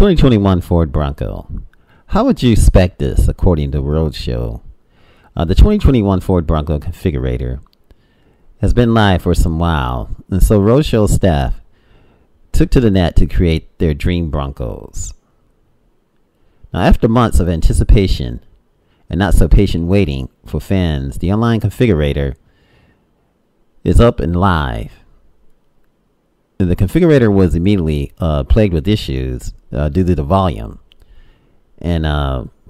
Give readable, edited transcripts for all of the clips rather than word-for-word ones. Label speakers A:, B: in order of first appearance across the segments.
A: 2021 Ford Bronco. How would you spec this according to Roadshow? The 2021 Ford Bronco configurator has been live for some while, and so Roadshow staff took to the net to create their dream Broncos. Now, after months of anticipation and not so patient waiting for fans, the online configurator is up and live. The configurator was immediately plagued with issues due to the volume. And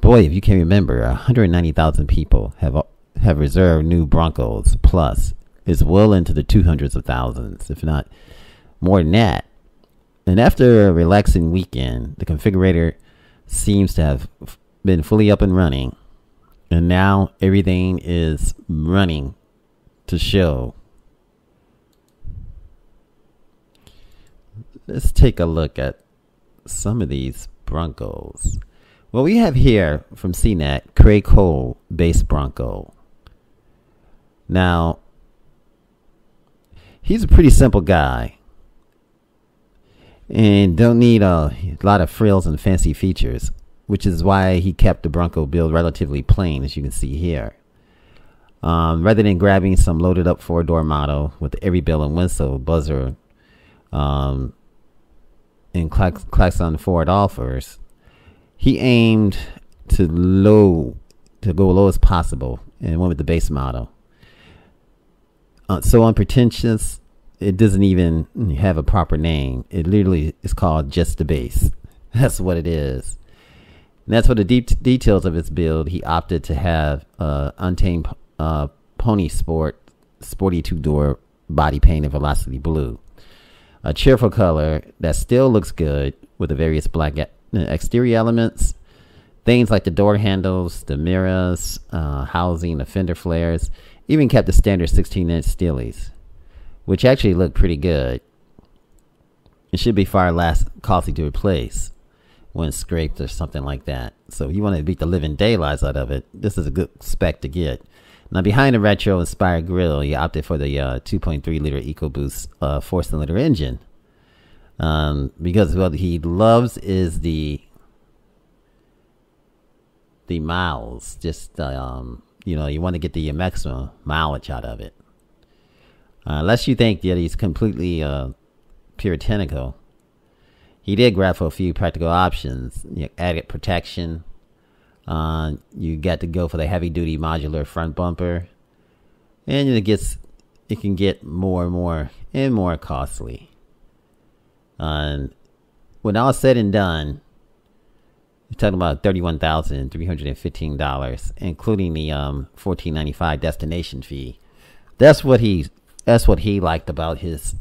A: boy, if you can remember, 190,000 people have reserved new Broncos. Plus, it's well into the 200s of thousands, if not more than that. And after a relaxing weekend, the configurator seems to have been fully up and running. And now everything is running to show. Let's take a look at some of these Broncos. Well, we have here from CNET, Craig Cole base Bronco. Now, he's a pretty simple guy and don't need a lot of frills and fancy features, which is why he kept the Bronco build relatively plain, as you can see here. Rather than grabbing some loaded up four-door model with every bell and whistle buzzer and Klaxon Ford offers, he aimed to go low as possible and went with the base model. So unpretentious, it doesn't even have a proper name. It literally is called just the base. That's what it is. And that's for the details of its build. He opted to have Untamed Pony Sport sporty two-door body paint in Velocity Blue. A cheerful color that still looks good with the various black exterior elements. Things like the door handles, the mirrors, housing, the fender flares. Even kept the standard 16-inch steelies, which actually look pretty good. It should be far less costly to replace when scraped or something like that. So if you want to beat the living daylights out of it, this is a good spec to get. Now, behind the retro-inspired grille, he opted for the 2.3-liter EcoBoost 4-cylinder engine. Because what he loves is the miles. Just, you want to get the maximum mileage out of it. Unless you think that he's completely puritanical, he did grab for a few practical options. Added protection. You got to go for the heavy-duty modular front bumper, and it can get more and more costly. When all said and done, you're talking about $31,315, including the $1,495 destination fee. That's what he liked about his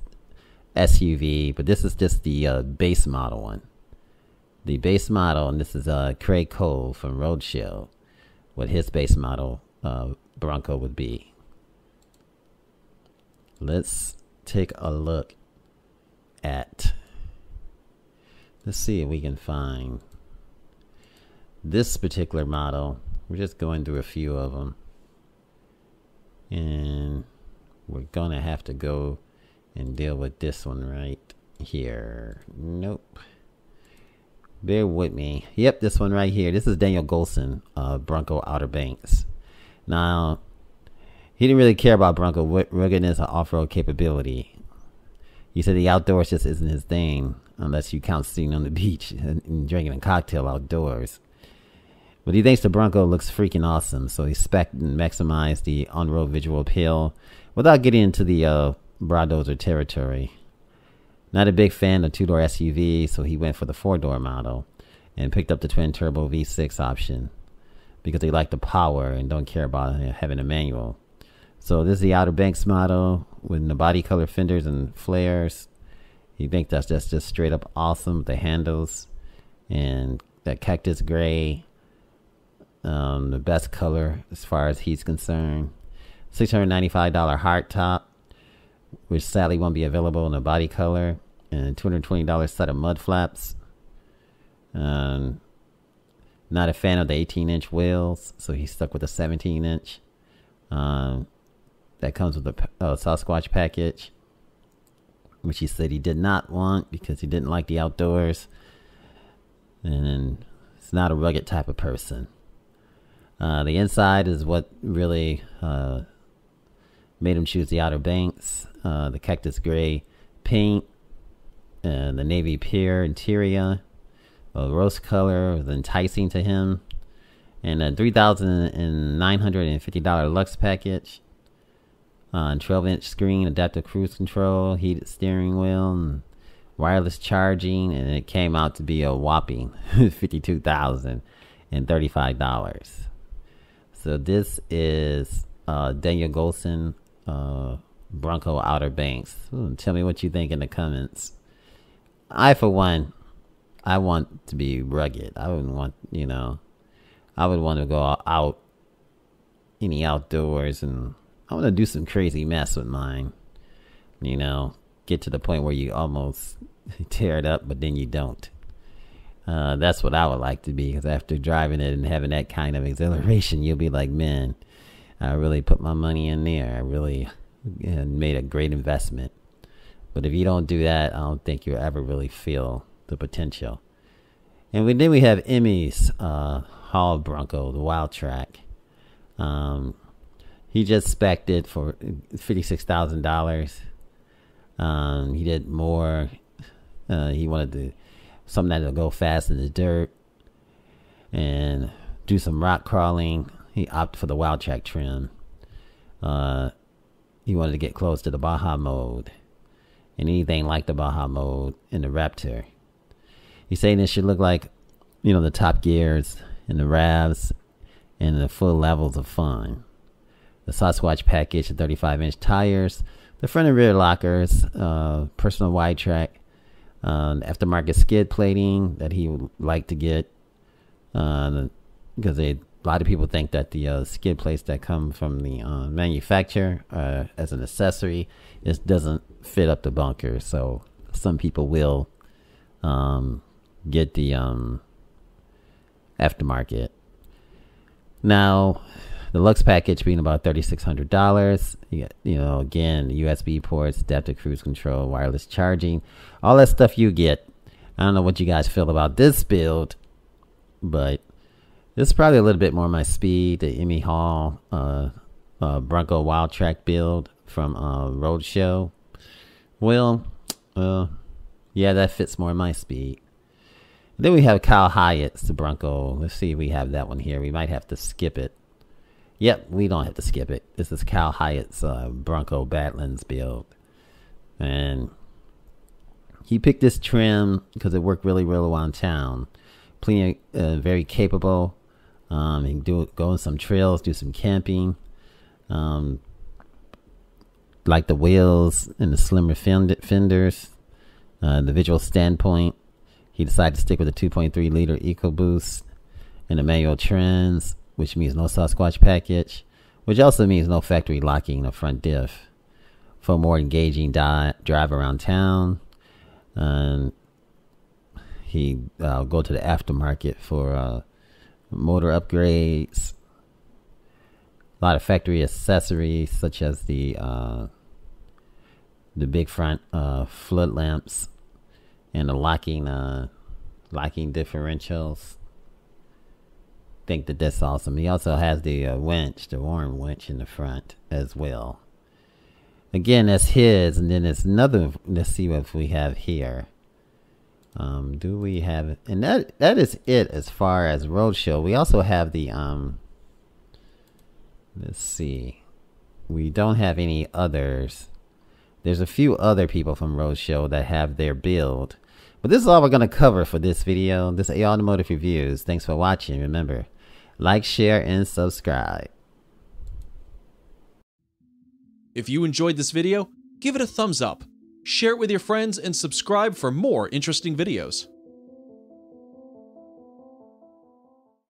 A: SUV, but this is just the base model one. The base model, and this is Craig Cole from Roadshow, what his base model Bronco would be. Let's take a look at, let's see if we can find this particular model. We're just going through a few of them, and we're gonna have to go and deal with this one right here. Nope. Bear with me. Yep, this one right here. This is Daniel Golson, Bronco Outer Banks. Now, he didn't really care about Bronco ruggedness or off-road capability. He said the outdoors just isn't his thing, unless you count sitting on the beach and drinking a cocktail outdoors. But he thinks the Bronco looks freaking awesome, so he spec'd and maximized the on-road visual appeal without getting into the bulldozer territory. Not a big fan of two-door SUV, so he went for the four-door model and picked up the twin-turbo V6 option because they like the power and don't care about having a manual. So this is the Outer Banks model with the body color fenders and flares. He thinks that's just straight up awesome. The handles and that cactus gray, the best color as far as he's concerned. $695 hard top, which sadly won't be available in the body color, and $220 set of mud flaps. Not a fan of the 18-inch wheels, so he stuck with the 17-inch. That comes with the Sasquatch package, which he said he did not want because he didn't like the outdoors. and it's not a rugged type of person. The inside is what really made him choose the Outer Banks. The cactus gray paint, and the navy pear interior, rose color was enticing to him, and a $3,950 Lux package, 12-inch screen, adaptive cruise control, heated steering wheel, and wireless charging, and it came out to be a whopping $52,035. So this is Daniel Golson, Bronco Outer Banks. Tell me what you think in the comments. I, for one, I want to be rugged. I wouldn't want, I would want to go out in the outdoors, and I want to do some crazy mess with mine. Get to the point where you almost tear it up, but then you don't. That's what I would like to be, because after driving it and having that kind of exhilaration, you'll be like, man, I really put my money in there. I really made a great investment. But if you don't do that, I don't think you'll ever really feel the potential. And then we have Emmy's Hall Bronco, the Wild Track. He just spec'd it for $56,000. He did more. He wanted something that'll go fast in the dirt and do some rock crawling. He opted for the Wild Track trim. He wanted to get close to the Baja mode and anything like the Baja mode in the Raptor. He's saying it should look like, the top gears and the RAVs and the full levels of fun. The Sasquatch package, the 35-inch tires, the front and rear lockers, personal wide track, aftermarket skid plating that he would like to get, because a lot of people think that the skid plates that come from the manufacturer as an accessory, it doesn't fit up the bunker. So some people will get the aftermarket. Now, the Lux package being about $3,600. You get, again, USB ports, adaptive cruise control, wireless charging, all that stuff you get. I don't know what you guys feel about this build, but this is probably a little bit more my speed. The Emmy Hall Bronco Wild Track build from Roadshow. Well, yeah, that fits more my speed. Then we have Kyle Hyatt's the Bronco. Let's see if we have that one here. We might have to skip it. Yep, we don't have to skip it. This is Kyle Hyatt's Bronco Badlands build. And he picked this trim because it worked really, really well in town. Plenty, very capable. He can go on some trails, do some camping. Like the wheels and the slimmer fenders. The visual standpoint. He decided to stick with a 2.3 liter EcoBoost and the manual trends, which means no Sasquatch package, which also means no factory locking or front diff. For a more engaging drive around town, he go to the aftermarket for motor upgrades. A lot of factory accessories such as the big front flood lamps and the locking differentials. Think that's awesome. He also has the winch, the Warren winch in the front as well. Again, that's his, and then there's another. Let's see what we have here. Do we have? And that is it as far as Roadshow. We also have the let's see. We don't have any others. There's a few other people from Roadshow that have their build. But this is all we're going to cover for this video. This is Automotive Reviews. Thanks for watching. Remember, like, share, and subscribe.
B: If you enjoyed this video, give it a thumbs up, share it with your friends, and subscribe for more interesting videos.